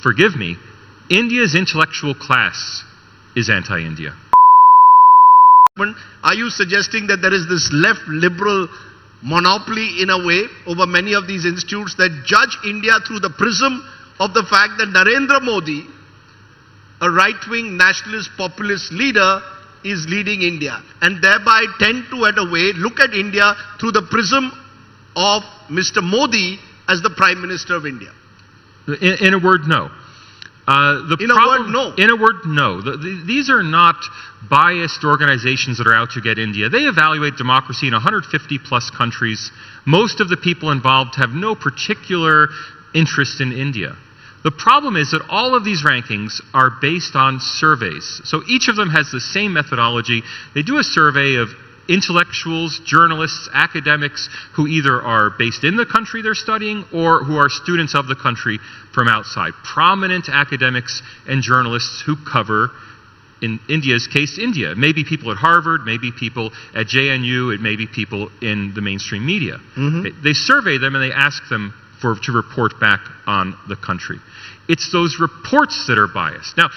Forgive me, India's intellectual class is anti-India. Are you suggesting that there is this left liberal monopoly in a way over many of these institutes that judge India through the prism of the fact that Narendra Modi, a right-wing nationalist populist leader, is leading India, and thereby tend to, at a way, look at India through the prism of Mr. Modi as the Prime Minister of India? In a word, no. In a word, no. These are not biased organizations that are out to get India. They evaluate democracy in 150 plus countries. Most of the people involved have no particular interest in India. The problem is that all of these rankings are based on surveys. So each of them has the same methodology. They do a survey of intellectuals, journalists, academics who either are based in the country they're studying or who are students of the country from outside. Prominent academics and journalists who cover, in India's case, India. Maybe people at Harvard, maybe people at JNU, it may be people in the mainstream media. They survey them and they ask them to report back on the country. It's those reports that are biased. Now,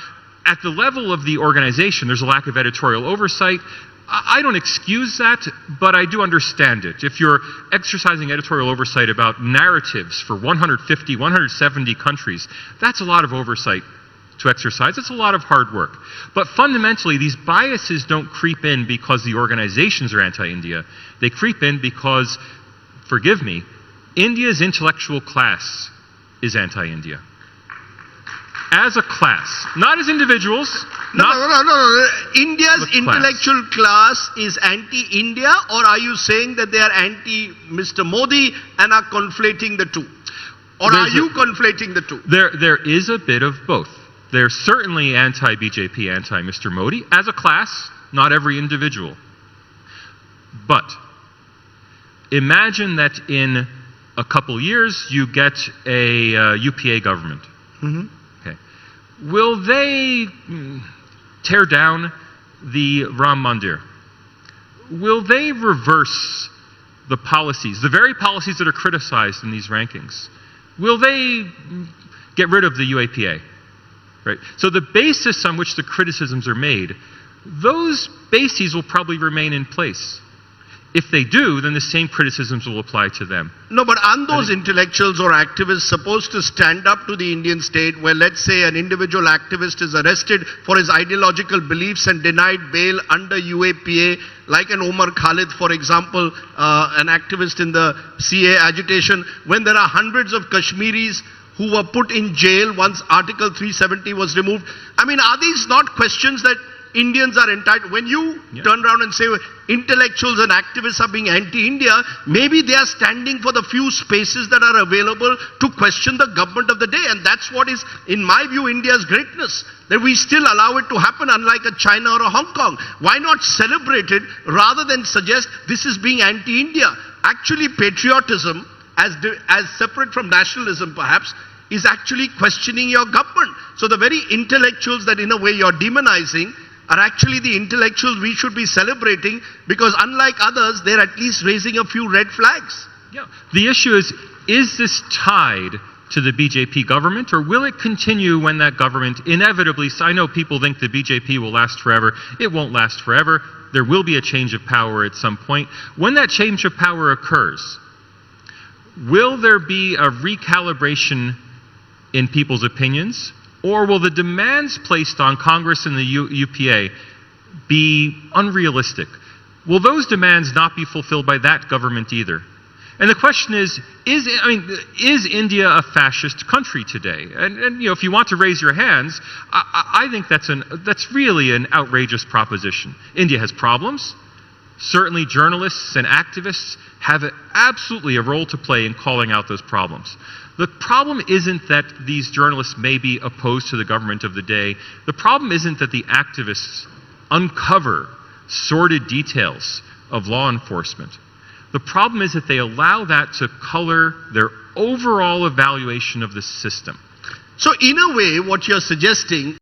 at the level of the organization, there's a lack of editorial oversight. I don't excuse that, but I do understand it. If you're exercising editorial oversight about narratives for 150, 170 countries, that's a lot of oversight to exercise. It's a lot of hard work. But fundamentally, these biases don't creep in because the organizations are anti-India. They creep in because, forgive me, India's intellectual class is anti-India. As a class, not as individuals. No. India's intellectual class is anti-India, or are you saying that they are anti-Mr. Modi and are conflating the two? Or are you conflating the two? There is a bit of both. They're certainly anti-BJP, anti-Mr. Modi, as a class, not every individual. But imagine that in a couple years you get a UPA government. Okay. Will they tear down the Ram Mandir? Will they reverse the policies, the very policies that are criticized in these rankings? Will they get rid of the UAPA? Right? So the basis on which the criticisms are made, those bases will probably remain in place. If they do, then the same criticisms will apply to them. No, but aren't those intellectuals or activists supposed to stand up to the Indian state where, let's say, an individual activist is arrested for his ideological beliefs and denied bail under UAPA, like an Omar Khalid, for example, an activist in the CA agitation, when there are hundreds of Kashmiris who were put in jail once Article 370 was removed? I mean, are these not questions that Indians are entitled? When you turn around and say intellectuals and activists are being anti-India, maybe they are standing for the few spaces that are available to question the government of the day. And that's what is, in my view, India's greatness, that we still allow it to happen, unlike a China or a Hong Kong. Why not celebrate it rather than suggest this is being anti-India? Actually, patriotism, as separate from nationalism perhaps, is actually questioning your government. So the very intellectuals that in a way you're demonizing are actually the intellectuals we should be celebrating, because unlike others, they're at least raising a few red flags. Yeah. The issue is this tied to the BJP government, or will it continue when that government inevitably, I know people think the BJP will last forever. It won't last forever. There will be a change of power at some point. When that change of power occurs, will there be a recalibration in people's opinions? Or will the demands placed on Congress and the UPA be unrealistic? Will those demands not be fulfilled by that government either? And the question is India a fascist country today? And if you want to raise your hands, I think that's really an outrageous proposition. India has problems. Certainly journalists and activists have absolutely a role to play in calling out those problems. The problem isn't that these journalists may be opposed to the government of the day. The problem isn't that the activists uncover sordid details of law enforcement. The problem is that they allow that to color their overall evaluation of the system. So in a way, what you're suggesting